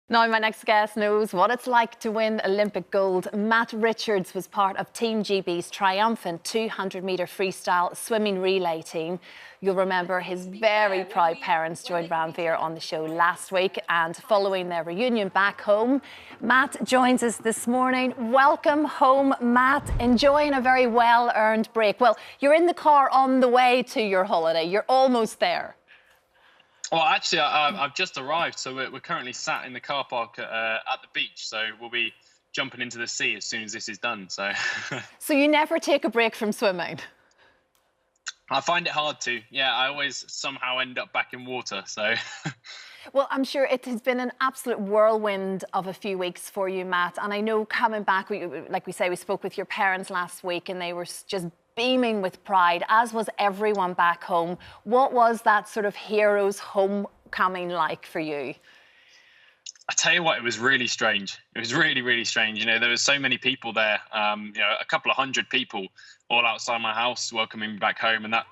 Now, my next guest knows what it's like to win Olympic gold. Matt Richards was part of Team GB's triumphant 200-metre freestyle swimming relay team. You'll remember his very proud parents joined Ranveer on the show last week, and following their reunion back home, Matt joins us this morning. Welcome home, Matt. Enjoying a very well-earned break. Well, you're in the car on the way to your holiday. You're almost there. Well, actually, I've just arrived, so we're currently sat in the car park at the beach. So we'll be jumping into the sea as soon as this is done. So, So you never take a break from swimming? I find it hard to. Yeah, I always somehow end up back in water. So, Well, I'm sure it has been an absolute whirlwind of a few weeks for you, Matt. And I know coming back, like we say, we spoke with your parents last week, and they were just beaming with pride, as was everyone back home. What was that sort of hero's homecoming like for you? I tell you what, it was really strange. It was really, really strange. You know, there were so many people there. A couple of hundred people all outside my house welcoming me back home, and that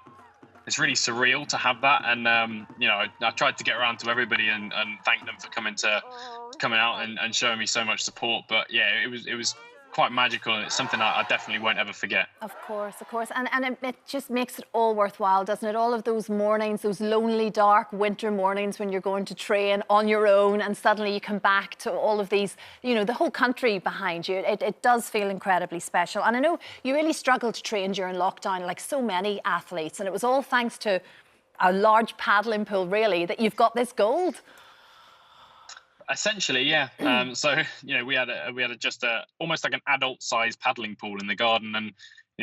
it's really surreal to have that. And I tried to get around to everybody and thank them for coming out and showing me so much support. But yeah, it was quite magical, and it's something I definitely won't ever forget. Of course. And it just makes it all worthwhile, doesn't it? All of those mornings, those lonely, dark winter mornings when you're going to train on your own, and suddenly you come back to all of these, the whole country behind you. It does feel incredibly special. And I know you really struggled to train during lockdown, like so many athletes, and it was all thanks to a large paddling pool, really, that you've got this gold. Essentially, yeah. We had almost like an adult-sized paddling pool in the garden, and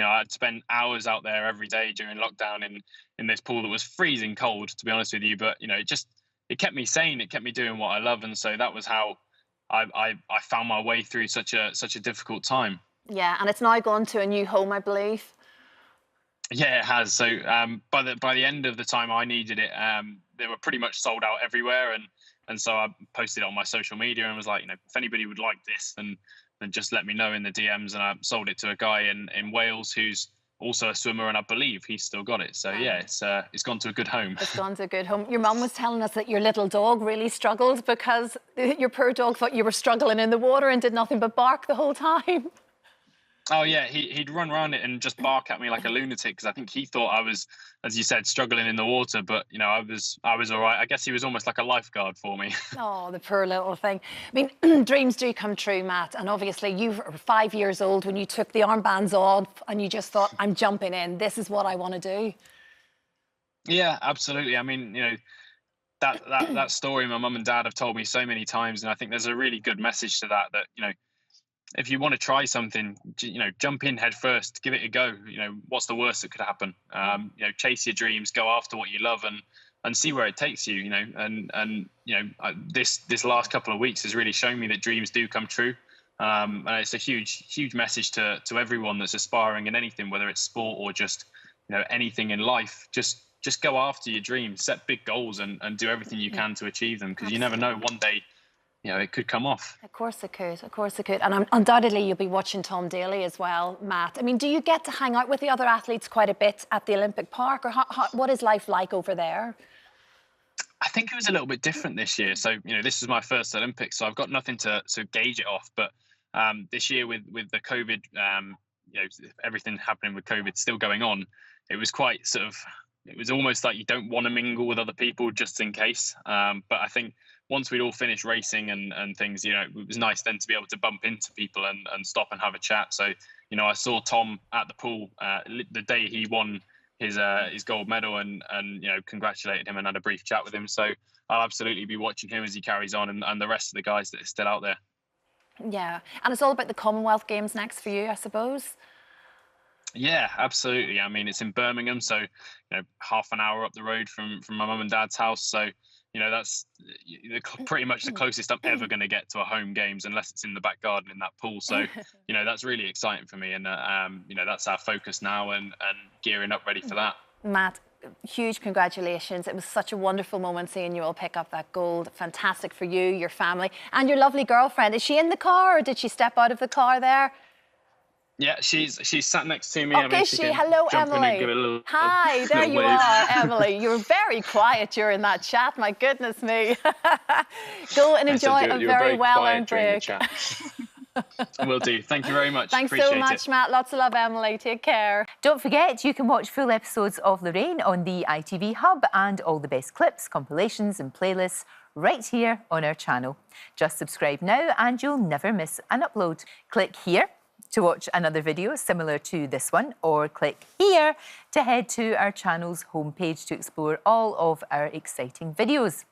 I'd spend hours out there every day during lockdown in this pool that was freezing cold, to be honest with you. But it kept me sane. It kept me doing what I love, and so that was how I found my way through such a difficult time. Yeah, and it's now gone to a new home, I believe. Yeah, it has. So by the end of the time I needed it, they were pretty much sold out everywhere, and so I posted it on my social media and was like, if anybody would like this, then just let me know in the DMs. And I sold it to a guy in Wales who's also a swimmer, and I believe he's still got it. So yeah, it's gone to a good home. It's gone to a good home. Your mum was telling us that your little dog really struggled because your poor dog thought you were struggling in the water and did nothing but bark the whole time. Oh yeah, he'd run around it and just bark at me like a lunatic, because I think he thought I was, as you said, struggling in the water. But I was all right. I guess he was almost like a lifeguard for me. Oh, the poor little thing. I mean, dreams do come true, Matt. And obviously, you were 5 years old when you took the armbands off, and you just thought, "I'm jumping in. This is what I want to do." Yeah, absolutely. I mean, that story my mum and dad have told me so many times, and I think there's a really good message to that. If you want to try something, jump in head first, give it a go. What's the worst that could happen? Chase your dreams, go after what you love, and see where it takes you. This last couple of weeks has really shown me that dreams do come true, and it's a huge message to everyone that's aspiring in anything, whether it's sport or just anything in life. Just go after your dreams, set big goals, and do everything you can to achieve them, because you never know, one day it could come off. Of course it could. Of course it could. And undoubtedly you'll be watching Tom Daley as well, Matt. I mean, do you get to hang out with the other athletes quite a bit at the Olympic Park, or what is life like over there? I think it was a little bit different this year. So, this is my first Olympics, so I've got nothing to gauge it off. But this year with the COVID, everything happening with COVID still going on, it was quite it was almost like you don't want to mingle with other people just in case. But I think once we'd all finished racing and things, it was nice then to be able to bump into people and stop and have a chat. So, I saw Tom at the pool the day he won his gold medal, and congratulated him and had a brief chat with him. So I'll absolutely be watching him as he carries on, and the rest of the guys that are still out there. Yeah, and it's all about the Commonwealth Games next for you, I suppose. Yeah, absolutely. I mean, it's in Birmingham, so half an hour up the road from my mum and dad's house. So that's pretty much the closest I'm ever going to get to a home games, unless it's in the back garden in that pool. So that's really exciting for me, and that's our focus now, and gearing up ready for that. Matt, huge congratulations. It was such a wonderful moment seeing you all pick up that gold. Fantastic for you, your family, and your lovely girlfriend. Is she in the car, or did she step out of the car there? Yeah, she's sat next to me. Okay, I mean, she can hello, jump in and Emily. give it a little, Hi, there little you wave. are, Emily. You were very quiet during that chat. My goodness me. Go and enjoy a You were very very quiet well-earned during the break. chat. Will do. Thank you very much. Thanks Appreciate so much, it. Matt. Lots of love, Emily. Take care. Don't forget, you can watch full episodes of Lorraine on the ITV Hub and all the best clips, compilations and playlists right here on our channel. Just subscribe now and you'll never miss an upload. Click here to watch another video similar to this one, or click here to head to our channel's homepage to explore all of our exciting videos.